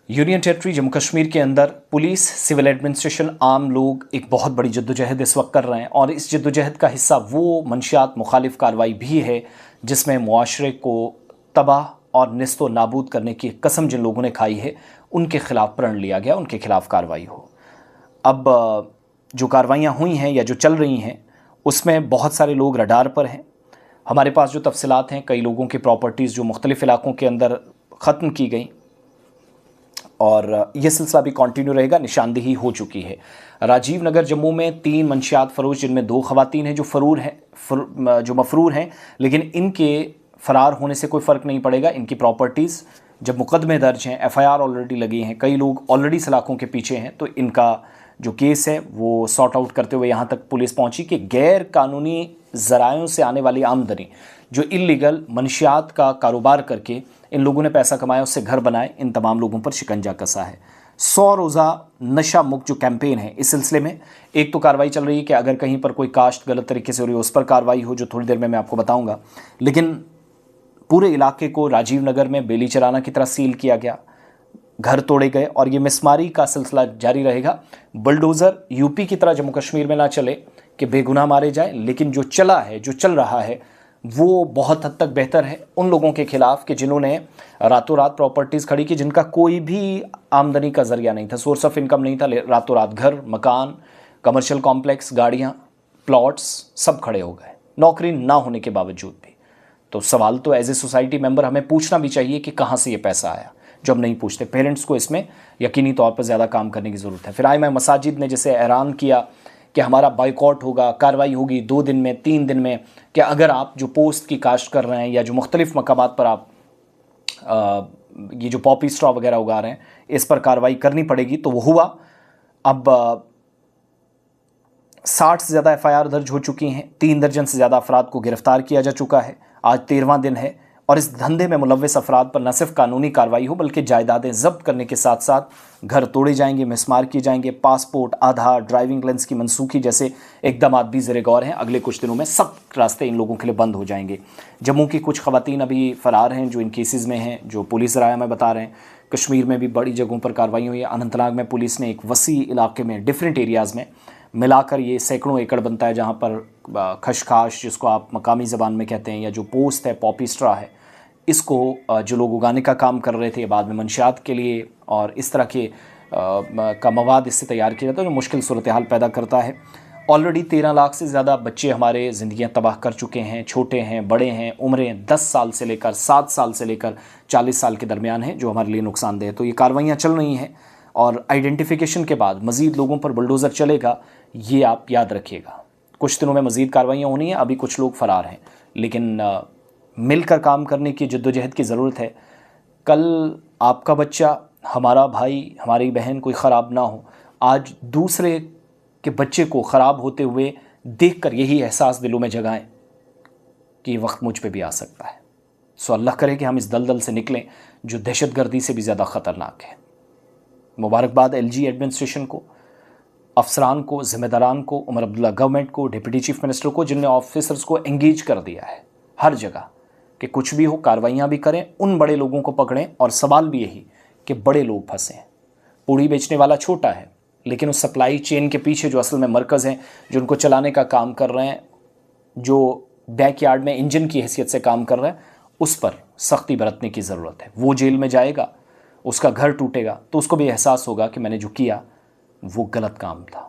Union territory Jammu Kashmir के अंदर police, civil administration, आम लोग एक बहुत बड़ी जद्दोजहद इस वक्त कर रहे हैं और इस जद्दोजहद का हिस्सा वो मंशियात मुखालिफ कार्रवाई भी है जिसमें मुआशरे को तबाह और निस्तो नाबूद करने की कसम जिन लोगों ने खाई है उनके खिलाफ प्रण लिया गया, उनके खिलाफ कार्रवाई हो। अब जो कार्रवाइयाँ हुई हैं या जो चल रही हैं उसमें बहुत सारे लोग रडार पर हैं। हमारे पास जो तफसीलात हैं, कई लोगों की प्रॉपर्टीज़ जो मुख्तलिफ़ इलाकों के अंदर ख़त्म की गई और यह सिलसिला भी कंटिन्यू रहेगा। निशानदेही हो चुकी है। राजीव नगर जम्मू में 3 मंशियात फरोश जिनमें 2 ख़वातीन हैं जो मफरूर हैं, लेकिन इनके फ़रार होने से कोई फ़र्क नहीं पड़ेगा। इनकी प्रॉपर्टीज़ जब मुकदमे दर्ज हैं, FIR ऑलरेडी लगी हैं, कई लोग ऑलरेडी सलाखों के पीछे हैं, तो इनका जो केस है वो सॉर्ट आउट करते हुए यहाँ तक पुलिस पहुँची कि गैर कानूनी ज़रायों से आने वाली आमदनी, जो इल्लीगल मंशियात का कारोबार करके इन लोगों ने पैसा कमाया, उससे घर बनाए, इन तमाम लोगों पर शिकंजा कसा है। 100 रोज़ा नशा मुक्त जो कैंपेन है, इस सिलसिले में एक तो कार्रवाई चल रही है कि अगर कहीं पर कोई काश्त गलत तरीके से हो रही है उस पर कार्रवाई हो, जो थोड़ी देर में मैं आपको बताऊंगा। लेकिन पूरे इलाके को राजीव नगर में बेली चराना की तरह सील किया गया, घर तोड़े गए और ये मिसमारी का सिलसिला जारी रहेगा। बुलडोज़र यूपी की तरह जम्मू कश्मीर में ना चले कि बेगुनाह मारे जाए, लेकिन जो चला है, जो चल रहा है वो बहुत हद तक बेहतर है उन लोगों के खिलाफ कि जिन्होंने रातों रात प्रॉपर्टीज़ खड़ी की, जिनका कोई भी आमदनी का ज़रिया नहीं था, सोर्स ऑफ इनकम नहीं था, रातों रात घर, मकान, कमर्शियल कॉम्प्लेक्स, गाड़ियाँ, प्लॉट्स सब खड़े हो गए, नौकरी ना होने के बावजूद भी। तो सवाल तो एज ए सोसाइटी मेंबर हमें पूछना भी चाहिए कि कहाँ से ये पैसा आया, जो हम नहीं पूछते। पेरेंट्स को इसमें यकीनी तौर पर ज़्यादा काम करने की ज़रूरत है। फिर आए मैं मसाजिद ने जैसे ऐलान किया कि हमारा बाइकआउट होगा, कार्रवाई होगी 2 दिन में, 3 दिन में, कि अगर आप जो पोस्ट की काश्त कर रहे हैं या जो मुख्तलिफ़ मकामात पर आप ये जो पॉपी स्ट्रॉ वगैरह उगा रहे हैं, इस पर कार्रवाई करनी पड़ेगी। तो वो हुआ। अब 60 से ज़्यादा FIR दर्ज हो चुकी हैं, 3 दर्जन से ज़्यादा अफराद को गिरफ़्तार किया जा चुका है। आज 13वां दिन है और इस धंधे में मुलव्वस अफराद पर न सिर्फ कानूनी कार्रवाई हो बल्कि जायदादें जब्त करने के साथ साथ घर तोड़े जाएंगे, मिसमार किए जाएंगे, पासपोर्ट, आधार, ड्राइविंग लाइसेंस की मनसूखी जैसे इक़दाम भी ज़ेरे गौर हैं। अगले कुछ दिनों में सब रास्ते इन लोगों के लिए बंद हो जाएंगे। जम्मू की कुछ ख़वातीन अभी फ़रार हैं जो इन केसेस में हैं, जो पुलिस राय में बता रहे हैं। कश्मीर में भी बड़ी जगहों पर कार्रवाई हुई है। अनंतनाग में पुलिस ने एक वसी इलाके में डिफरेंट एरियाज़ में मिलाकर ये सैकड़ों एकड़ बनता है, जहाँ पर खशखाश जिसको आप मकामी ज़बान में कहते हैं, या जो पोस्ट है, पॉपी स्ट्रॉ है, इसको जो लोग उगाने का काम कर रहे थे बाद में मंशियात के लिए और इस तरह के का मवाद इससे तैयार किया जाता है, जो मुश्किल सूरत हाल पैदा करता है। ऑलरेडी 13 लाख से ज़्यादा बच्चे हमारे ज़िंदगियाँ तबाह कर चुके हैं। छोटे हैं, बड़े हैं, उम्रें 10 साल से लेकर 7 साल से लेकर 40 साल के दरमियान हैं, जो हमारे लिए नुकसानदेह है। तो ये कार्रवाइयाँ चल रही हैं और आइडेंटिफिकेशन के बाद मज़ीद लोगों पर बुलडोज़र चलेगा, ये आप याद रखिएगा। कुछ दिनों में मज़ीद कार्रवाइयाँ होनी हैं। अभी कुछ लोग फ़रार हैं, लेकिन मिलकर काम करने की जद्दोजहद की ज़रूरत है। कल आपका बच्चा, हमारा भाई, हमारी बहन कोई ख़राब ना हो, आज दूसरे के बच्चे को ख़राब होते हुए देखकर यही एहसास दिलों में जगाएं कि ये वक्त मुझ पे भी आ सकता है। सो अल्लाह करे कि हम इस दलदल से निकलें जो दहशतगर्दी से भी ज़्यादा ख़तरनाक है। मुबारकबाद LG एडमिनिस्ट्रेशन को, अफसरान को, ज़िम्मेदारान को, उमर अब्दुल्ला गवर्नमेंट को, डिप्टी चीफ मिनिस्टर को, जिनने ऑफिसर्स को एंगेज कर दिया है हर जगह कि कुछ भी हो कार्रवाइयाँ भी करें, उन बड़े लोगों को पकड़ें। और सवाल भी यही कि बड़े लोग फंसे हैं। पूड़ी बेचने वाला छोटा है, लेकिन उस सप्लाई चेन के पीछे जो असल में मरकज़ हैं, जो उनको चलाने का काम कर रहे हैं, जो बैकयार्ड में इंजन की हैसियत से काम कर रहे हैं, उस पर सख्ती बरतने की ज़रूरत है। वो जेल में जाएगा, उसका घर टूटेगा, तो उसको भी एहसास होगा कि मैंने जो किया वो गलत काम था।